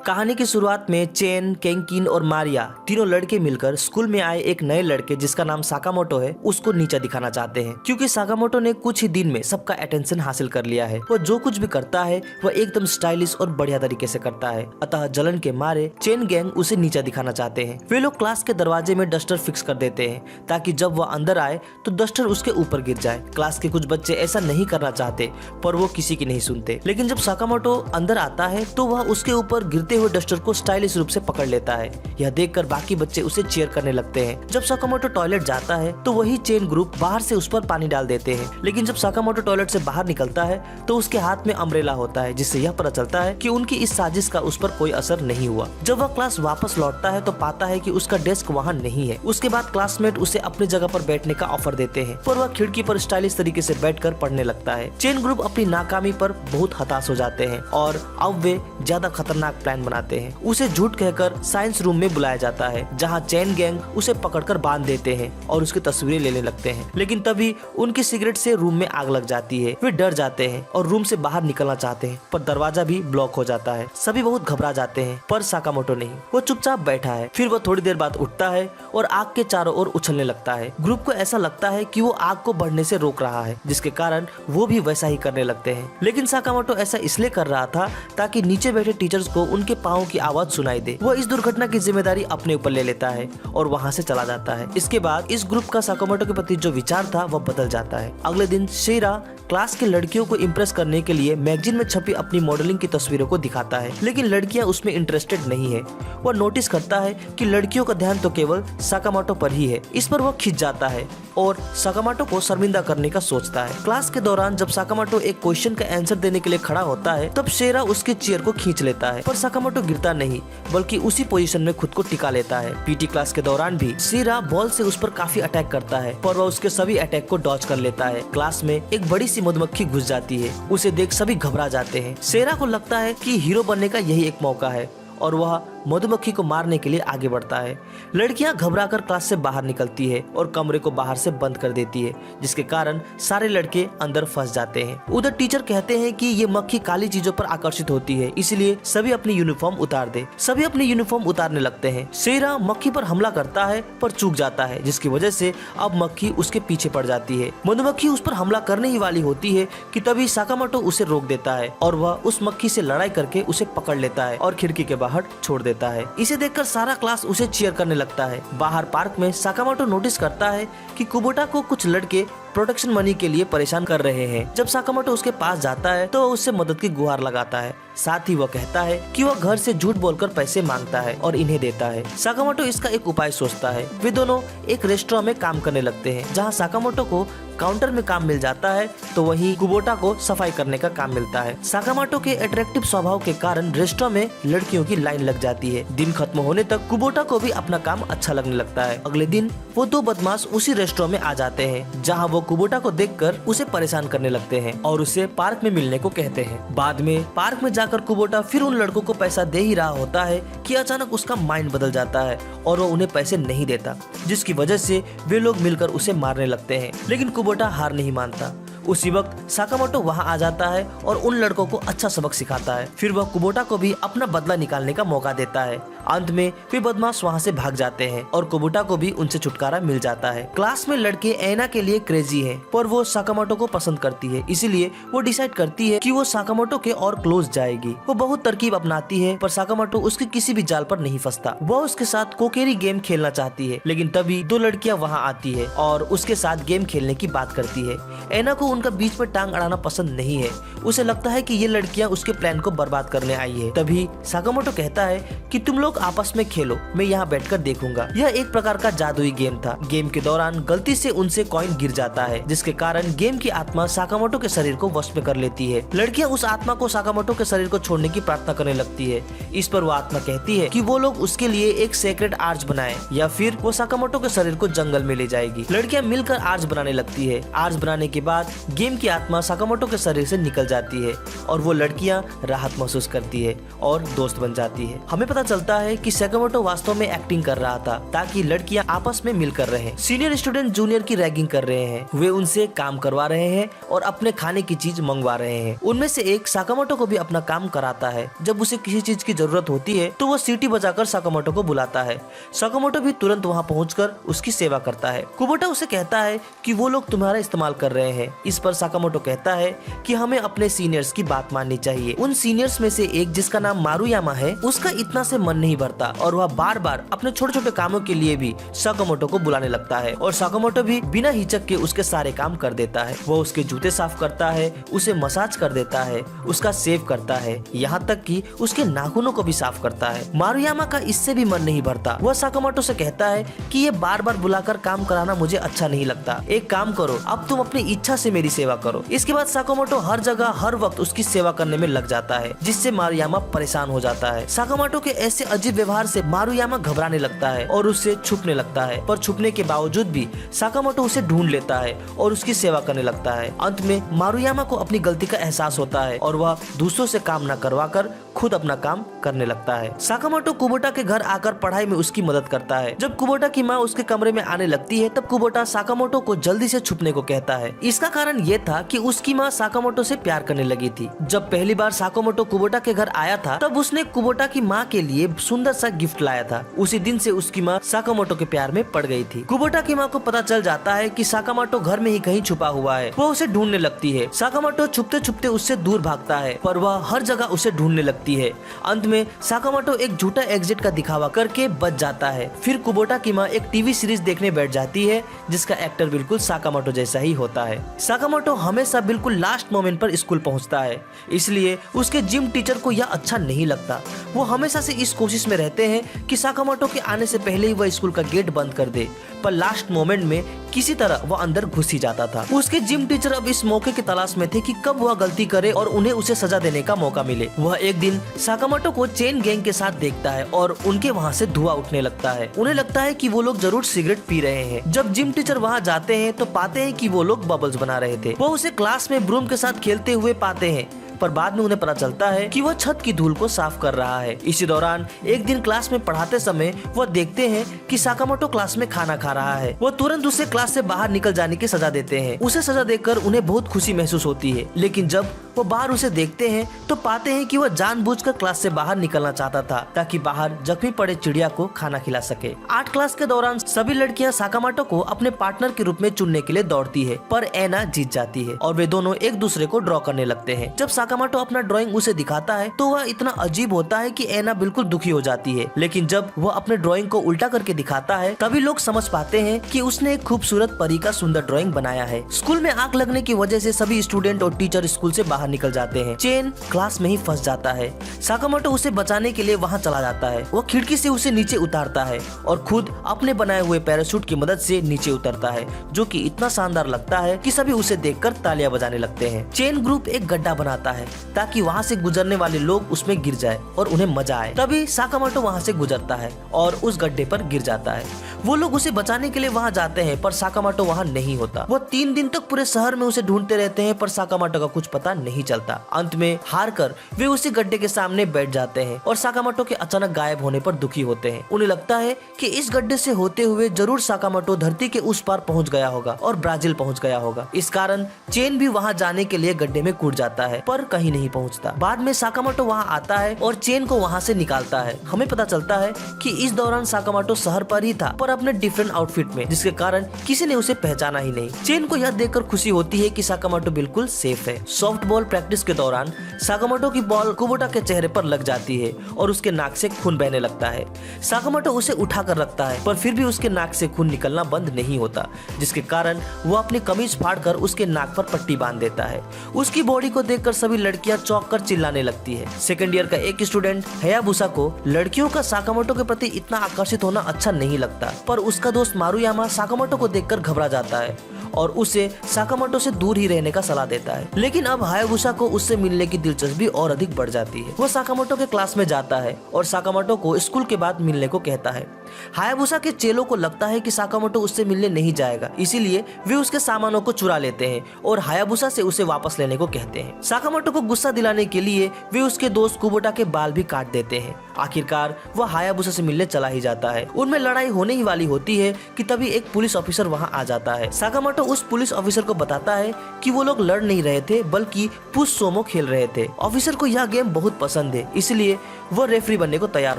कहानी की शुरुआत में चेन, केंकिन और मारिया तीनों लड़के मिलकर स्कूल में आए एक नए लड़के जिसका नाम साकामोटो है उसको नीचा दिखाना चाहते हैं, क्योंकि साकामोटो ने कुछ ही दिन में सबका अटेंशन हासिल कर लिया है। वह जो कुछ भी करता है वह एकदम स्टाइलिश और बढ़िया तरीके से करता है। अतः जलन के मारे चेन गैंग उसे नीचा दिखाना चाहते हैं। वे लोग क्लास के दरवाजे में डस्टर फिक्स कर देते हैं ताकि जब वह अंदर आए तो डस्टर उसके ऊपर गिर जाए। क्लास के कुछ बच्चे ऐसा नहीं करना चाहते पर वो किसी की नहीं सुनते। लेकिन जब साकामोटो अंदर आता है तो वह उसके ऊपर गिरते हुए डस्टर को स्टाइलिश रूप से पकड़ लेता है। यह देखकर बाकी बच्चे उसे चीयर करने लगते हैं। जब साकामोटो टॉयलेट जाता है तो वही चेन ग्रुप बाहर से उस पर पानी डाल देते हैं। लेकिन जब साकामोटो टॉयलेट से बाहर निकलता है तो उसके हाथ में अम्ब्रेला होता है, जिससे यह पता चलता है कि उनकी इस साजिश का उस पर कोई असर नहीं हुआ। जब वह क्लास वापस लौटता है तो पाता है कि उसका डेस्क वहाँ नहीं है। उसके बाद क्लासमेट उसे अपनी जगह पर बैठने का ऑफर देते हैं, पर वह खिड़की पर स्टाइलिश तरीके से बैठकर पढ़ने लगता है। चेन ग्रुप अपनी नाकामी पर बहुत हताश हो जाते हैं और अब वे ज्यादा खतरनाक प्लान बनाते हैं। उसे झूठ कहकर साइंस रूम में बुलाया जाता है, जहाँ चेन गैंग उसे पकड़कर बांध देते हैं और उसकी तस्वीरें लेने लगते हैं। लेकिन तभी उनकी सिगरेट से रूम में आग लग जाती है। वे डर जाते हैं और रूम से बाहर निकलना चाहते हैं, पर दरवाजा भी ब्लॉक हो जाता है। सभी बहुत घबरा जाते हैं, पर साकामोटो नहीं, वो चुपचाप बैठा है। फिर वह थोड़ी देर बाद उठता है और आग के चारों ओर उछलने लगता है। ग्रुप को ऐसा लगता है कि वो आग को बढ़ने से रोक रहा है, जिसके कारण वो भी वैसा ही करने लगते हैं। लेकिन साकामोटो ऐसा इसलिए कर रहा था ताकि नीचे बैठे टीचर्स को उनके पाँव की आवाज सुनाई दे। वो इस दुर्घटना की जिम्मेदारी अपने ऊपर ले लेता है और वहाँ से चला जाता है। इसके बाद इस ग्रुप का साकामोटो के प्रति जो विचार था वह बदल जाता है। अगले दिन शीरा क्लास की लड़कियों को इम्प्रेस करने के लिए मैगजीन में छपी अपनी मॉडलिंग की तस्वीरों को दिखाता है, लेकिन लड़कियां उसमें इंटरेस्टेड नहीं है। वह नोटिस करता है कि लड़कियों का ध्यान तो केवल साकामोटो पर ही है। इस पर वह खिंच जाता है और साकामोटो को शर्मिंदा करने का सोचता है। क्लास के दौरान जब साकामोटो एक क्वेश्चन का आंसर देने के लिए खड़ा होता है तब शेरा उसके चेयर को खींच लेता है, पर साकामोटो गिरता नहीं बल्कि उसी पोजीशन में खुद को टिका लेता है। पीटी क्लास के दौरान भी शेरा बॉल से उस पर काफी अटैक करता है, पर वह उसके सभी अटैक को डॉज कर लेता है। क्लास में एक बड़ी सी मधुमक्खी घुस जाती है। उसे देख सभी घबरा जाते हैं। शेरा को लगता है कि हीरो बनने का यही एक मौका है और वह मधुमक्खी को मारने के लिए आगे बढ़ता है। लड़कियां घबराकर क्लास से बाहर निकलती है और कमरे को बाहर से बंद कर देती है, जिसके कारण सारे लड़के अंदर फंस जाते हैं। उधर टीचर कहते हैं कि ये मक्खी काली चीजों पर आकर्षित होती है, इसलिए सभी अपनी यूनिफॉर्म उतार दे। सभी अपनी यूनिफॉर्म उतारने लगते हैं। शेरा मक्खी पर हमला करता है पर चूक जाता है, जिसकी वजह से अब मक्खी उसके पीछे पड़ जाती है। मधुमक्खी उस पर हमला करने ही वाली होती है कि तभी साकामोटो उसे रोक देता है और वह उस मक्खी से लड़ाई करके उसे पकड़ लेता है और खिड़की के बाहर छोड़ देता है। इसे देखकर सारा क्लास उसे चीयर करने लगता है। बाहर पार्क में साकामोटो नोटिस करता है कि कुबोटा को कुछ लड़के प्रोटेक्शन मनी के लिए परेशान कर रहे हैं। जब साकामोटो उसके पास जाता है तो वह उससे मदद की गुहार लगाता है। साथ ही वह कहता है कि वह घर से झूठ बोलकर पैसे मांगता है और इन्हें देता है। साकामोटो इसका एक उपाय सोचता है। वे दोनों एक रेस्टोरेंट में काम करने लगते हैं, जहां साकामोटो को काउंटर में काम मिल जाता है तो वहीं कुबोटा को सफाई करने का काम मिलता है। साकामोटो के अट्रैक्टिव स्वभाव के कारण रेस्टोरेंट में लड़कियों की लाइन लग जाती है। दिन खत्म होने तक कुबोटा को भी अपना काम अच्छा लगने लगता है। अगले दिन वो दो बदमाश उसी रेस्टोरेंट में आ जाते हैं, जहां वो कुबोटा को देखकर उसे परेशान करने लगते हैं और उसे पार्क में मिलने को कहते हैं। बाद में पार्क में जाकर कुबोटा फिर उन लड़कों को पैसा दे ही रहा होता है कि अचानक उसका माइंड बदल जाता है और वो उन्हें पैसे नहीं देता, जिसकी वजह से वे लोग मिलकर उसे मारने लगते हैं। लेकिन कुबोटा हार नहीं मानता। उसी वक्त साकामोटो वहां आ जाता है और उन लड़कों को अच्छा सबक सिखाता है। फिर वह कुबोटा को भी अपना बदला निकालने का मौका देता है। अंत में वे बदमाश वहां से भाग जाते हैं और कुबोटा को भी उनसे छुटकारा मिल जाता है। क्लास में लड़के ऐना के लिए क्रेजी हैं, पर वो साकामोटो को पसंद करती है, इसीलिए वो डिसाइड करती है कि वो साकामोटो के और क्लोज जाएगी। वो बहुत तरकीब अपनाती है, पर साकामोटो उसके किसी भी जाल पर नहीं फंसता। वो उसके साथ कोकेरी गेम खेलना चाहती है, लेकिन तभी दो लड़कियां वहाँ आती है और उसके साथ गेम खेलने की बात करती है। ऐना को उनका बीच में टांग अड़ाना पसंद नहीं है। उसे लगता है कि ये लड़कियां उसके प्लान को बर्बाद करने आई है। तभी साकामोटो कहता है कि तुम लोग आपस में खेलो, मैं यहाँ बैठकर देखूंगा। यह एक प्रकार का जादुई गेम था। गेम के दौरान गलती से उनसे कॉइन गिर जाता है, जिसके कारण गेम की आत्मा साकामोटो के शरीर को वश में कर लेती है। लड़कियां उस आत्मा को साकामोटो के शरीर को छोड़ने की प्रार्थना करने लगती है। इस पर वो आत्मा कहती है कि वो लोग उसके लिए एक सेक्रेट आर्च बनाए या फिर वो साकामोटो के शरीर को जंगल में ले जाएगी। लड़कियां मिलकर आर्च बनाने लगती है। आर्च बनाने के बाद गेम की आत्मा साकामोटो के शरीर से निकल जाती है और वो लड़कियां राहत महसूस करती है और दोस्त बन जाती है। हमें पता चलता है कि साकामोटो वास्तव में एक्टिंग कर रहा था ताकि लड़कियां आपस में मिलकर रहें। सीनियर स्टूडेंट जूनियर की रैगिंग कर रहे हैं, वे उनसे काम करवा रहे हैं और अपने खाने की चीज मंगवा रहे हैं। उनमें से एक साकामोटो को भी अपना काम कराता है। जब उसे किसी चीज की जरूरत होती है तो वो सीटी बजाकर साकामोटो को बुलाता है। साकामोटो भी तुरंत वहाँ पहुंचकर उसकी सेवा करता है। कुबोटा उसे कहता है कि वो लोग तुम्हारा इस्तेमाल कर रहे हैं। इस पर साकामोटो कहता है कि हमें अपने सीनियर्स की बात माननी चाहिए। उन सीनियर्स में से एक जिसका नाम मारुयामा है, उसका इतना से मन नहीं भरता और वह बार बार अपने छोटे छोटे कामों के लिए भी साकामोटो को बुलाने लगता है और साकामोटो भी बिना हिचक के उसके सारे काम कर देता है। वो उसके जूते साफ करता है, उसे मसाज कर देता है, उसका सेव करता है, यहाँ तक कि उसके नाखूनों को भी साफ करता है। मारुयामा का इससे भी मन नहीं भरता। वह साकामोटो से कहता है कि ये बार बार बुलाकर काम कराना मुझे अच्छा नहीं लगता। एक काम करो, अब तुम अपनी इच्छा से मेरी सेवा करो। इसके बाद साकामोटो हर जगह हर वक्त उसकी सेवा करने में लग जाता है, जिससे मारुयामा परेशान हो जाता है। साकामोटो के ऐसे अजीब व्यवहार से मारुयामा घबराने लगता है और उससे छुपने लगता है, पर छुपने के बावजूद भी साकामोटो उसे ढूंढ लेता है और उसकी सेवा करने लगता है। अंत में मारुयामा को अपनी गलती का एहसास होता है और वह दूसरों से काम न करवाकर खुद अपना काम करने लगता है। साकामोटो कुबोटा के घर आकर पढ़ाई में उसकी मदद करता है। जब कुबोटा की माँ उसके कमरे में आने लगती है तब कुबोटा साकामोटो को जल्दी से छुपने को कहता है। इसका कारण ये था कि उसकी माँ साकामोटो से प्यार करने लगी थी। जब पहली बार साकामोटो कुबोटा के घर आया था तब उसने कुबोटा की माँ के लिए सुंदर सा गिफ्ट लाया था। उसी दिन से उसकी माँ साकामोटो के प्यार में पड़ गई थी। कुबोटा की माँ को पता चल जाता है कि साकामोटो घर में ही कहीं छुपा हुआ है। वो उसे ढूंढने लगती है। साकामोटो छुपते छुपते उससे दूर भागता है पर वह हर जगह उसे ढूंढने लगती है। अंत में साकामोटो एक झूठा एग्जिट का दिखावा करके बच जाता है। फिर कुबोटा की माँ एक टीवी सीरीज देखने बैठ जाती है जिसका एक्टर बिल्कुल साकामोटो जैसा ही होता है। साकामोटो हमेशा बिल्कुल लास्ट मोमेंट पर स्कूल पहुंचता है, इसलिए उसके जिम टीचर को यह अच्छा नहीं लगता। वो हमेशा से इस कोशिश में रहते हैं कि साकामोटो के आने से पहले ही वह स्कूल का गेट बंद कर दे, पर लास्ट मोमेंट में किसी तरह वह अंदर घुस ही जाता था। उसके जिम टीचर अब इस मौके की तलाश में थे कि कब वह गलती करे और उन्हें उसे सजा देने का मौका मिले। वह एक दिन साकामोटो को चेन गैंग के साथ देखता है और उनके वहाँ से धुआं उठने लगता है। उन्हें लगता है कि वो लोग जरूर सिगरेट पी रहे हैं। जब जिम टीचर वहाँ जाते हैं तो पाते हैं कि वो लोग बबल्स बना रहे थे। वो उसे क्लास में ब्रूम के साथ खेलते हुए पाते हैं, पर बाद में उन्हें पता चलता है कि वह छत की धूल को साफ कर रहा है। इसी दौरान एक दिन क्लास में पढ़ाते समय वह देखते हैं कि साकामोटो क्लास में खाना खा रहा है। वह तुरंत उसे क्लास से बाहर निकल जाने की सजा देते हैं। उसे सजा देकर उन्हें बहुत खुशी महसूस होती है, लेकिन जब वो बाहर उसे देखते हैं तो पाते हैं कि वह जानबूझकर क्लास से बाहर निकलना चाहता था ताकि बाहर जख्मी पड़े चिड़िया को खाना खिला सके। आर्ट क्लास के दौरान सभी लड़कियां साकामोटो को अपने पार्टनर के रूप में चुनने के लिए दौड़ती है, पर एना जीत जाती है और वे दोनों एक दूसरे को ड्रॉ करने लगते हैं। जब साकामोटो अपना ड्राइंग उसे दिखाता है तो वह इतना अजीब होता है कि एना बिल्कुल दुखी हो जाती है, लेकिन जब वह अपने ड्राइंग को उल्टा करके दिखाता है तभी लोग समझ पाते हैं कि उसने एक खूबसूरत परी का सुंदर ड्राइंग बनाया है। स्कूल में आग लगने की वजह से सभी स्टूडेंट और टीचर स्कूल से बाहर निकल जाते हैं। चेन क्लास में ही फंस जाता है। साकामोटो उसे बचाने के लिए वहाँ चला जाता है। वो खिड़की से उसे नीचे उतारता है और खुद अपने बनाए हुए पैराशूट की मदद से नीचे उतरता है, जो कि इतना शानदार लगता है कि सभी उसे देखकर तालियां बजाने लगते हैं। चेन ग्रुप एक गड्ढा बनाता है ताकि वहाँ से गुजरने वाले लोग उसमें गिर जाए और उन्हें मजा आए। तभी साकामोटो वहाँ से गुजरता है और उस गड्ढे पर गिर जाता है। वो लोग उसे बचाने के लिए वहाँ जाते हैं पर साकामोटो वहाँ नहीं होता। वो 3 दिन तक पूरे शहर में उसे ढूंढते रहते हैं पर साकामोटो का कुछ पता नहीं चलता। अंत में हार कर वे उसी गड्ढे के सामने बैठ जाते हैं और साकामोटो के अचानक गायब होने पर दुखी होते हैं। उन्हें लगता है कि इस गड्ढे से होते हुए जरूर साकामोटो धरती के उस पार पहुँच गया होगा और ब्राजील पहुँच गया होगा। इस कारण चेन भी वहाँ जाने के लिए गड्ढे में कूद जाता है पर कहीं नहीं पहुँचता। बाद में साकामोटो वहाँ आता है और चेन को वहाँ से निकालता है। हमें पता चलता है कि इस दौरान साकामोटो शहर पर ही था पर अपने डिफरेंट आउटफिट में, जिसके कारण किसी ने उसे पहचाना ही नहीं। चेन को यह देखकर खुशी होती है कि साकामोटो बिल्कुल सेफ है। सॉफ्ट बॉल प्रैक्टिस के दौरान साकामोटो की बॉल कुबोटा के चेहरे पर लग जाती है और उसके नाक से खून बहने लगता है। साकामोटो उसे उठाकर रखता है पर फिर भी उसके नाक से खून निकलना बंद नहीं होता, जिसके कारण वो अपनी कमीज फाड़कर उसके नाक पर पट्टी बांध देता है। उसकी बॉडी को देखकर सभी लड़कियां चौंक कर चिल्लाने लगती है। सेकंड ईयर का एक स्टूडेंट हयाबुसा को लड़कियों का साकामोटो के प्रति इतना आकर्षित होना अच्छा नहीं लगता, पर उसका दोस्त मारुयामा साकामोटो को देखकर घबरा जाता है और उसे साकामोटो से दूर ही रहने का सलाह देता है। लेकिन अब हायाबुसा को उससे मिलने की दिलचस्पी और अधिक बढ़ जाती है। वो साकामोटो के क्लास में जाता है और साकामोटो को स्कूल के बाद मिलने को कहता है। हायाबुसा के चेलों को लगता है कि साकामोटो उससे मिलने नहीं जाएगा, इसीलिए वे उसके सामानों को चुरा लेते हैं और हायाबुसा से उसे वापस लेने को कहते हैं। साकामोटो को गुस्सा दिलाने के लिए वे उसके दोस्त कुबोटा के बाल भी काट देते हैं। आखिरकार वह हायाबुसा से मिलने चला ही जाता है। उनमें लड़ाई होने ही वाली होती है कि तभी एक पुलिस ऑफिसर वहां आ जाता है। साकामोटो उस पुलिस ऑफिसर को बताता है कि वो लोग लड़ नहीं रहे थे बल्कि पुश सोमो खेल रहे थे। ऑफिसर को यह गेम बहुत पसंद है, इसलिए वह रेफरी बनने को तैयार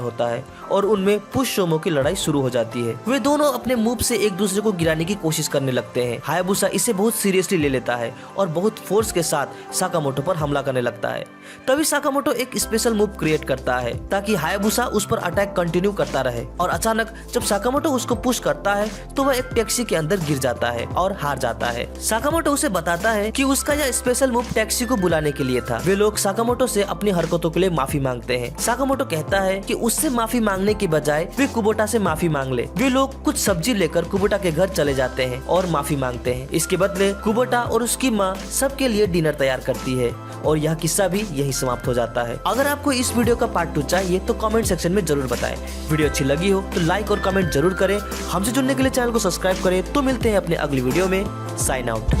होता है और उनमें पुश सोमो की लड़ाई शुरू हो जाती है। वे दोनों अपने मूव से एक दूसरे को गिराने की कोशिश करने लगते हैं। हायाबुसा इसे बहुत सीरियसली ले लेता है और बहुत फोर्स के साथ साकामोटो पर हमला करने लगता है। तभी साकामोटो एक स्पेशल मूव क्रिएट करता है ताकि हायाबुसा उस पर अटैक कंटिन्यू करता रहे और अचानक जब साकामोटो उसको पुश करता है तो वह एक टैक्सी के अंदर गिर जाता है और हार जाता है। साकामोटो उसे बताता है कि उसका यह स्पेशल मूव टैक्सी को बुलाने के लिए था। वे लोग साकामोटो से अपनी हरकतों के लिए माफी मांगते हैं। साकामोटो कहता है कि उससे माफी मांगने के बजाय वे कुबोटा से माफी मांग ले। वे लोग कुछ सब्जी लेकर कुबोटा के घर चले जाते हैं और माफी मांगते हैं। इसके बदले कुबोटा और उसकी माँ सबके लिए डिनर तैयार करती है और यह किस्सा भी यही समाप्त हो जाता है। अगर आपको इस वीडियो का पार्ट 2 चाहिए तो कमेंट सेक्शन में जरूर बताएं। वीडियो अच्छी लगी हो तो लाइक और कमेंट जरूर करें। हमसे जुड़ने के लिए चैनल को सब्सक्राइब करें। तो मिलते हैं अपने अगली वीडियो में। Sign out.